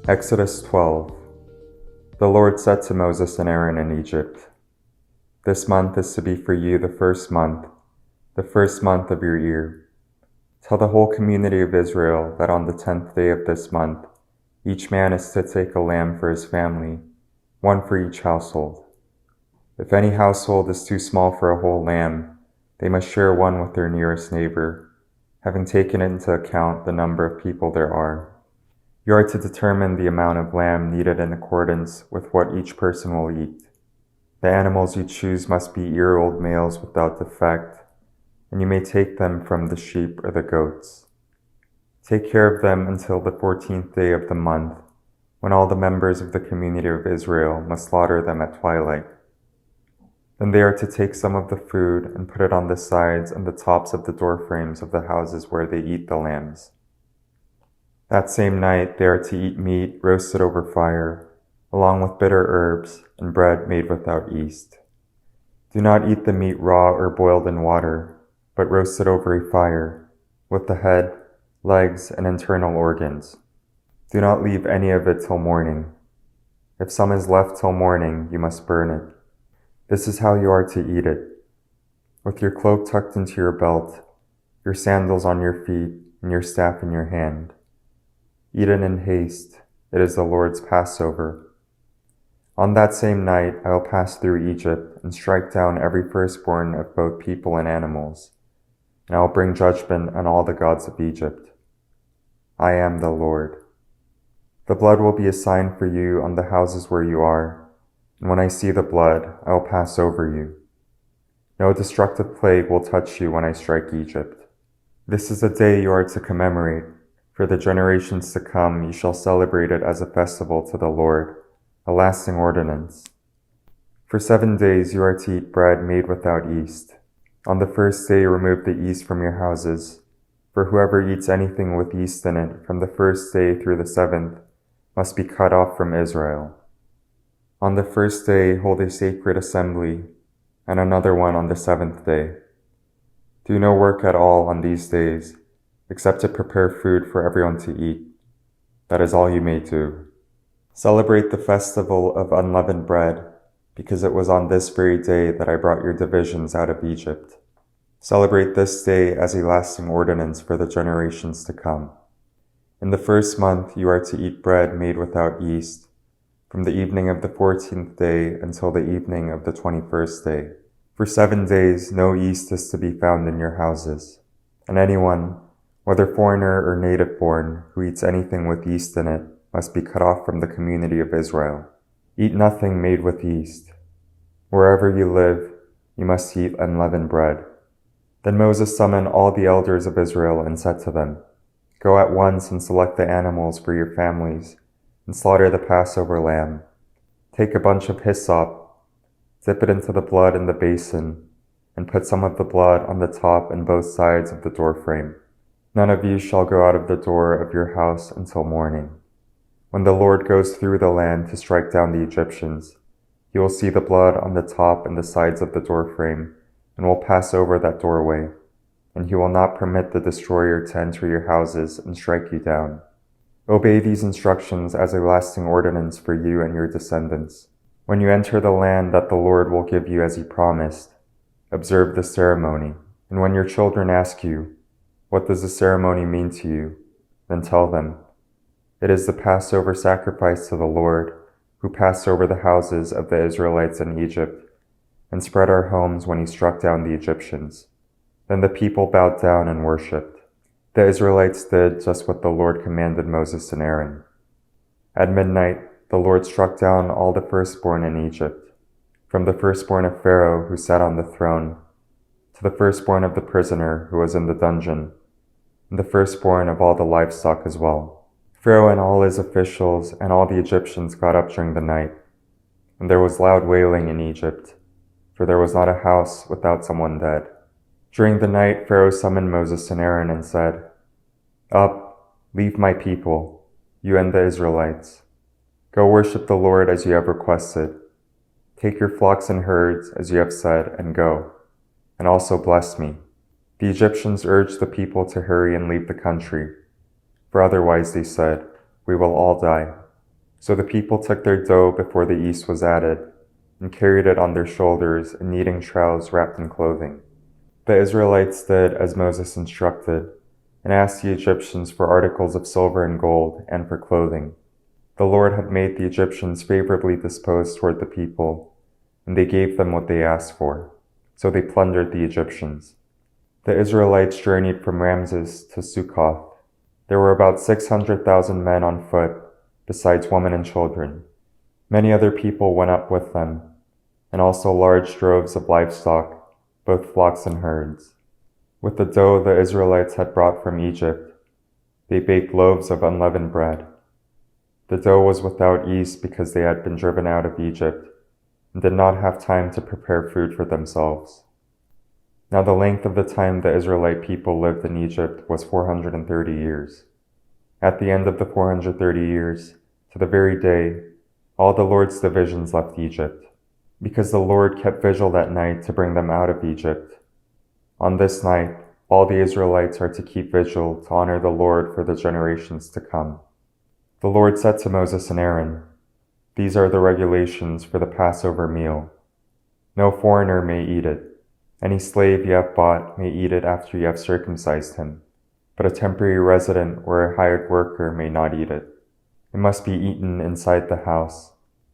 Exodus 12. The Lord said to Moses and Aaron in Egypt, "This month is to be for you the first month of your year. Tell the whole community of Israel that on the 10th day of this month, each man is to take a lamb for his family, one for each household. If any household is too small for a whole lamb, they must share one with their nearest neighbor, having taken into account the number of people there are. You are to determine the amount of lamb needed in accordance with what each person will eat. The animals you choose must be year-old males without defect, and you may take them from the sheep or the goats. Take care of them until the 14th day of the month, when all the members of the community of Israel must slaughter them at twilight. Then they are to take some of the food and put it on the sides and the tops of the door frames of the houses where they eat the lambs. That same night they are to eat meat roasted over fire, along with bitter herbs and bread made without yeast. Do not eat the meat raw or boiled in water, but roast it over a fire, with the head, legs, and internal organs. Do not leave any of it till morning. If some is left till morning, you must burn it. This is how you are to eat it: with your cloak tucked into your belt, your sandals on your feet, and your staff in your hand. Eat it in haste. It is the Lord's Passover. On that same night I will pass through Egypt and strike down every firstborn of both people and animals, and I will bring judgment on all the gods of Egypt. I am the Lord. The blood will be a sign for you on the houses where you are, and when I see the blood, I will pass over you. No destructive plague will touch you when I strike Egypt. This is a day you are to commemorate. For the generations to come, you shall celebrate it as a festival to the Lord, a lasting ordinance. For 7 days you are to eat bread made without yeast. On the first day remove the yeast from your houses, for whoever eats anything with yeast in it from the first day through the 7th must be cut off from Israel. On the first day hold a sacred assembly, and another one on the 7th day. Do no work at all on these days, except to prepare food for everyone to eat. That is all you may do. Celebrate the festival of unleavened bread, because it was on this very day that I brought your divisions out of Egypt. Celebrate this day as a lasting ordinance for the generations to come. In the first month you are to eat bread made without yeast, from the evening of the 14th day until the evening of the 21st day. For 7 days no yeast is to be found in your houses, and anyone, whether foreigner or native-born, who eats anything with yeast in it, must be cut off from the community of Israel. Eat nothing made with yeast. Wherever you live, you must eat unleavened bread. Then Moses summoned all the elders of Israel and said to them, "Go at once and select the animals for your families, and slaughter the Passover lamb. Take a bunch of hyssop, dip it into the blood in the basin, and put some of the blood on the top and both sides of the door frame. None of you shall go out of the door of your house until morning. When the Lord goes through the land to strike down the Egyptians, he will see the blood on the top and the sides of the door frame, and will pass over that doorway, and he will not permit the destroyer to enter your houses and strike you down. Obey these instructions as a lasting ordinance for you and your descendants. When you enter the land that the Lord will give you as he promised, observe the ceremony, and when your children ask you, 'What does the ceremony mean to you?' then tell them, 'It is the Passover sacrifice to the Lord, who passed over the houses of the Israelites in Egypt, and spread our homes when he struck down the Egyptians.' Then the people bowed down and worshipped. The Israelites did just what the Lord commanded Moses and Aaron. At midnight, the Lord struck down all the firstborn in Egypt, from the firstborn of Pharaoh who sat on the throne, to the firstborn of the prisoner who was in the dungeon, and the firstborn of all the livestock as well. Pharaoh and all his officials and all the Egyptians got up during the night, and there was loud wailing in Egypt, for there was not a house without someone dead. During the night Pharaoh summoned Moses and Aaron and said, 'Up, leave my people, you and the Israelites. Go worship the Lord as you have requested. Take your flocks and herds as you have said, and go, and also bless me.' The Egyptians urged the people to hurry and leave the country, for otherwise, they said, 'We will all die.' So the people took their dough before the yeast was added, and carried it on their shoulders in kneading troughs wrapped in clothing. The Israelites did as Moses instructed, and asked the Egyptians for articles of silver and gold, and for clothing. The Lord had made the Egyptians favorably disposed toward the people, and they gave them what they asked for. So they plundered the Egyptians. The Israelites journeyed from Ramses to Succoth. There were about 600,000 men on foot, besides women and children. Many other people went up with them, and also large droves of livestock, both flocks and herds. With the dough the Israelites had brought from Egypt, they baked loaves of unleavened bread. The dough was without yeast because they had been driven out of Egypt, and did not have time to prepare food for themselves. Now the length of the time the Israelite people lived in Egypt was 430 years. At the end of the 430 years, to the very day, all the Lord's divisions left Egypt, because the Lord kept vigil that night to bring them out of Egypt. On this night, all the Israelites are to keep vigil to honor the Lord for the generations to come. The Lord said to Moses and Aaron, "These are the regulations for the Passover meal. No foreigner may eat it. Any slave you have bought may eat it after you have circumcised him, but a temporary resident or a hired worker may not eat it. It must be eaten inside the house.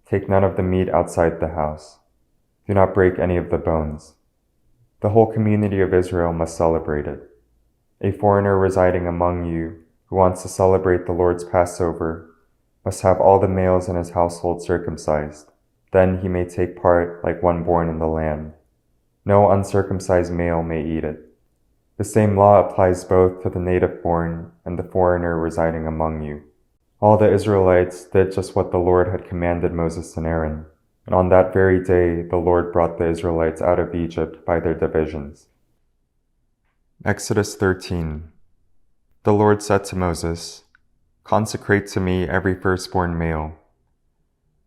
Take none of the meat outside the house. Do not break any of the bones. The whole community of Israel must celebrate it. A foreigner residing among you who wants to celebrate the Lord's Passover must have all the males in his household circumcised. Then he may take part like one born in the land. No uncircumcised male may eat it. The same law applies both to the native-born and the foreigner residing among you." All the Israelites did just what the Lord had commanded Moses and Aaron, and on that very day the Lord brought the Israelites out of Egypt by their divisions. Exodus 13. The Lord said to Moses, "Consecrate to me every firstborn male.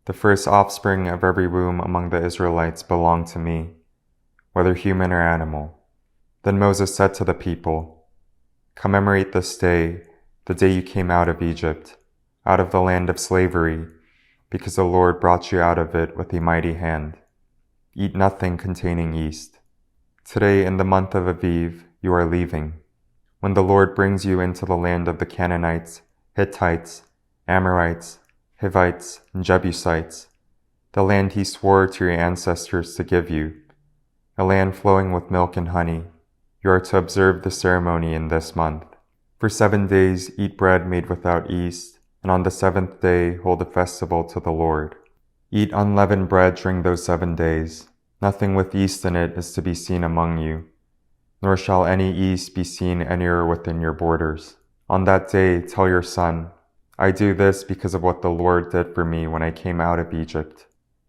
The first offspring of every womb among the Israelites belong to me, whether human or animal." Then Moses said to the people, "Commemorate this day, the day you came out of Egypt, out of the land of slavery, because the Lord brought you out of it with a mighty hand. Eat nothing containing yeast. Today in the month of Aviv you are leaving, when the Lord brings you into the land of the Canaanites, Hittites, Amorites, Hivites, and Jebusites, the land he swore to your ancestors to give you, a land flowing with milk and honey. You are to observe the ceremony in this month. For 7 days eat bread made without yeast, and on the 7th day hold a festival to the Lord. Eat unleavened bread during those 7 days. Nothing with yeast in it is to be seen among you, nor shall any yeast be seen anywhere within your borders. On that day tell your son, I do this because of what the Lord did for me when I came out of Egypt.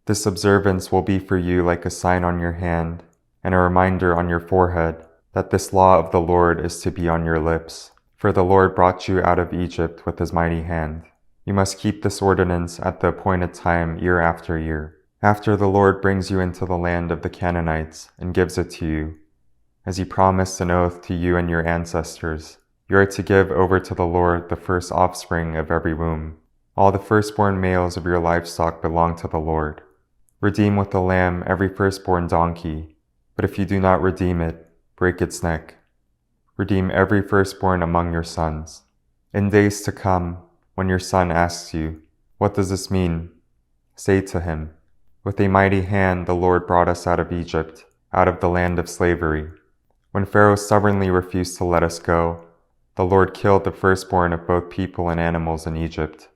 This observance will be for you like a sign on your hand and a reminder on your forehead that this law of the Lord is to be on your lips. For the Lord brought you out of Egypt with his mighty hand. You must keep this ordinance at the appointed time year after year. After the Lord brings you into the land of the Canaanites and gives it to you, as he promised an oath to you and your ancestors, you are to give over to the Lord the first offspring of every womb. All the firstborn males of your livestock belong to the Lord. Redeem with a lamb every firstborn donkey, but if you do not redeem it, break its neck. Redeem every firstborn among your sons. In days to come, when your son asks you, What does this mean? Say to him, With a mighty hand the Lord brought us out of Egypt, out of the land of slavery. When Pharaoh stubbornly refused to let us go, the Lord killed the firstborn of both people and animals in Egypt.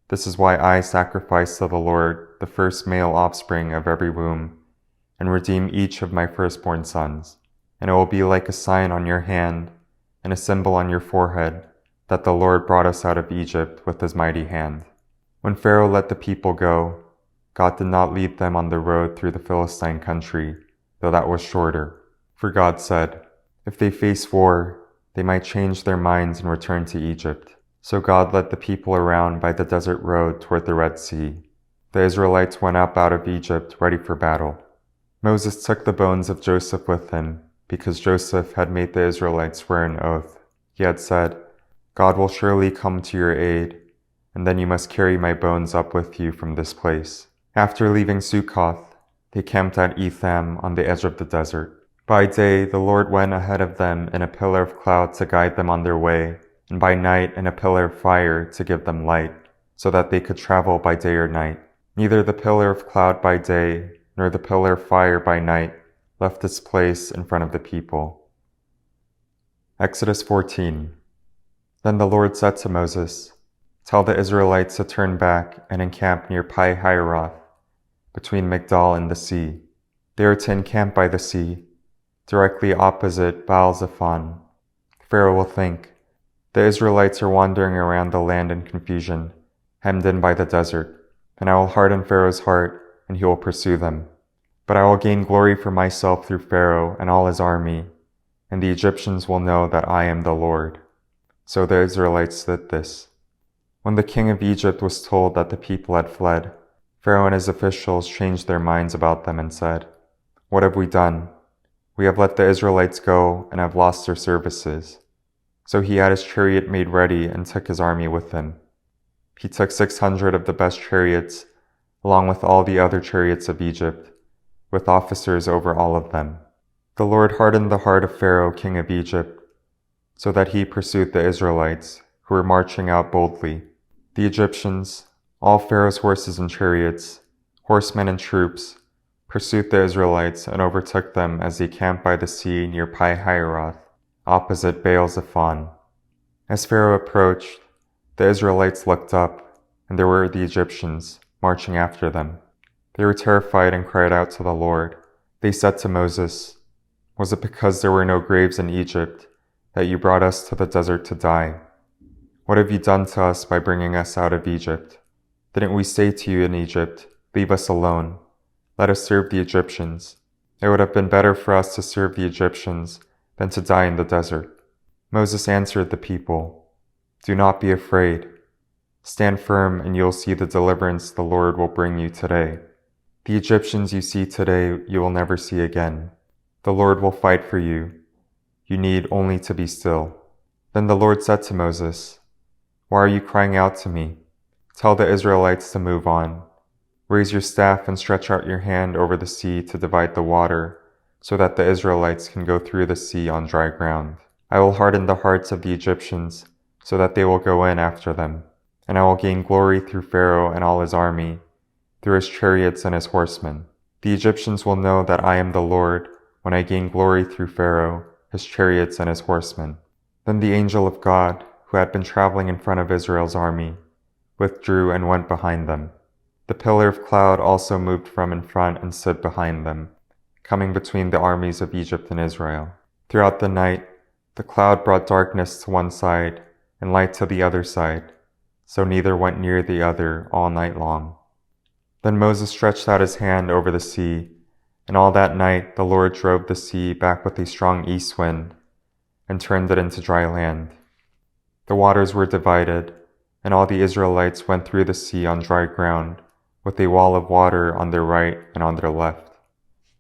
This is why I sacrifice to the Lord the first male offspring of every womb, and redeem each of my firstborn sons. And it will be like a sign on your hand and a symbol on your forehead that the Lord brought us out of Egypt with his mighty hand. When Pharaoh let the people go, God did not lead them on the road through the Philistine country, though that was shorter. For God said, if they face war, they might change their minds and return to Egypt. So God led the people around by the desert road toward the Red Sea. The Israelites went up out of Egypt ready for battle. Moses took the bones of Joseph with him, because Joseph had made the Israelites swear an oath. He had said, God will surely come to your aid, and then you must carry my bones up with you from this place." After leaving Sukkoth, they camped at Etham on the edge of the desert. By day, the Lord went ahead of them in a pillar of cloud to guide them on their way, and by night in a pillar of fire to give them light, so that they could travel by day or night. Neither the pillar of cloud by day, nor the pillar of fire by night left its place in front of the people. Exodus 14. Then the Lord said to Moses, "Tell the Israelites to turn back and encamp near Pi-hahiroth, between Migdal and the sea. They are to encamp by the sea, directly opposite Baal-zephon. Pharaoh will think, 'The Israelites are wandering around the land in confusion, hemmed in by the desert,' and I will harden Pharaoh's heart, and he will pursue them. But I will gain glory for myself through Pharaoh and all his army, and the Egyptians will know that I am the Lord." So the Israelites did this. When the king of Egypt was told that the people had fled, Pharaoh and his officials changed their minds about them and said, "What have we done? We have let the Israelites go and have lost their services." So he had his chariot made ready and took his army with him. He took 600 of the best chariots, along with all the other chariots of Egypt, with officers over all of them. The Lord hardened the heart of Pharaoh, king of Egypt, so that he pursued the Israelites, who were marching out boldly. The Egyptians, all Pharaoh's horses and chariots, horsemen and troops, pursued the Israelites and overtook them as they camped by the sea near Pi-hahiroth, opposite Baal-zephon. As Pharaoh approached, the Israelites looked up, and there were the Egyptians marching after them. They were terrified and cried out to the Lord. They said to Moses, "Was it because there were no graves in Egypt that you brought us to the desert to die? What have you done to us by bringing us out of Egypt? Didn't we say to you in Egypt, 'Leave us alone. Let us serve the Egyptians'? It would have been better for us to serve the Egyptians than to die in the desert." Moses answered the people, "Do not be afraid. Stand firm and you'll see the deliverance the Lord will bring you today. The Egyptians you see today you will never see again. The Lord will fight for you. You need only to be still." Then the Lord said to Moses, "Why are you crying out to me? Tell the Israelites to move on. Raise your staff and stretch out your hand over the sea to divide the water, so that the Israelites can go through the sea on dry ground. I will harden the hearts of the Egyptians, so that they will go in after them, and I will gain glory through Pharaoh and all his army, through his chariots and his horsemen. The Egyptians will know that I am the Lord when I gain glory through Pharaoh, his chariots, and his horsemen." Then the angel of God, who had been traveling in front of Israel's army, withdrew and went behind them. The pillar of cloud also moved from in front and stood behind them, coming between the armies of Egypt and Israel. Throughout the night, the cloud brought darkness to one side and light to the other side, so neither went near the other all night long. Then Moses stretched out his hand over the sea, and all that night the Lord drove the sea back with a strong east wind and turned it into dry land. The waters were divided, and all the Israelites went through the sea on dry ground, with a wall of water on their right and on their left.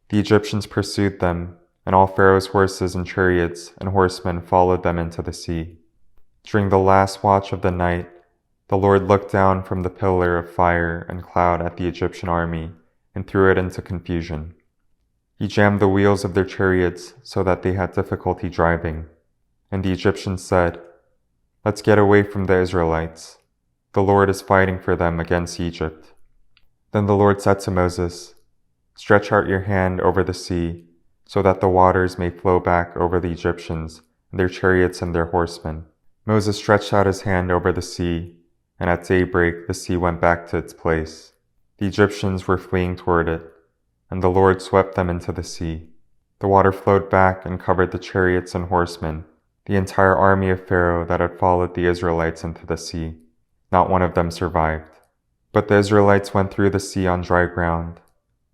The Egyptians pursued them, and all Pharaoh's horses and chariots and horsemen followed them into the sea. During the last watch of the night, the Lord looked down from the pillar of fire and cloud at the Egyptian army and threw it into confusion. He jammed the wheels of their chariots so that they had difficulty driving. And the Egyptians said, "Let's get away from the Israelites. The Lord is fighting for them against Egypt." Then the Lord said to Moses, "Stretch out your hand over the sea, so that the waters may flow back over the Egyptians, and their chariots and their horsemen." Moses stretched out his hand over the sea, and at daybreak the sea went back to its place. The Egyptians were fleeing toward it, and the Lord swept them into the sea. The water flowed back and covered the chariots and horsemen, the entire army of Pharaoh that had followed the Israelites into the sea. Not one of them survived. But the Israelites went through the sea on dry ground,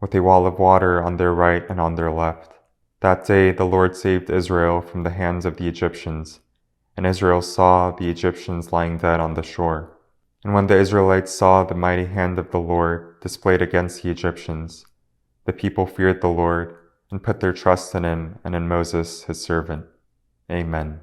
with a wall of water on their right and on their left. That day the Lord saved Israel from the hands of the Egyptians, and Israel saw the Egyptians lying dead on the shore. And when the Israelites saw the mighty hand of the Lord displayed against the Egyptians, the people feared the Lord and put their trust in him and in Moses his servant. Amen.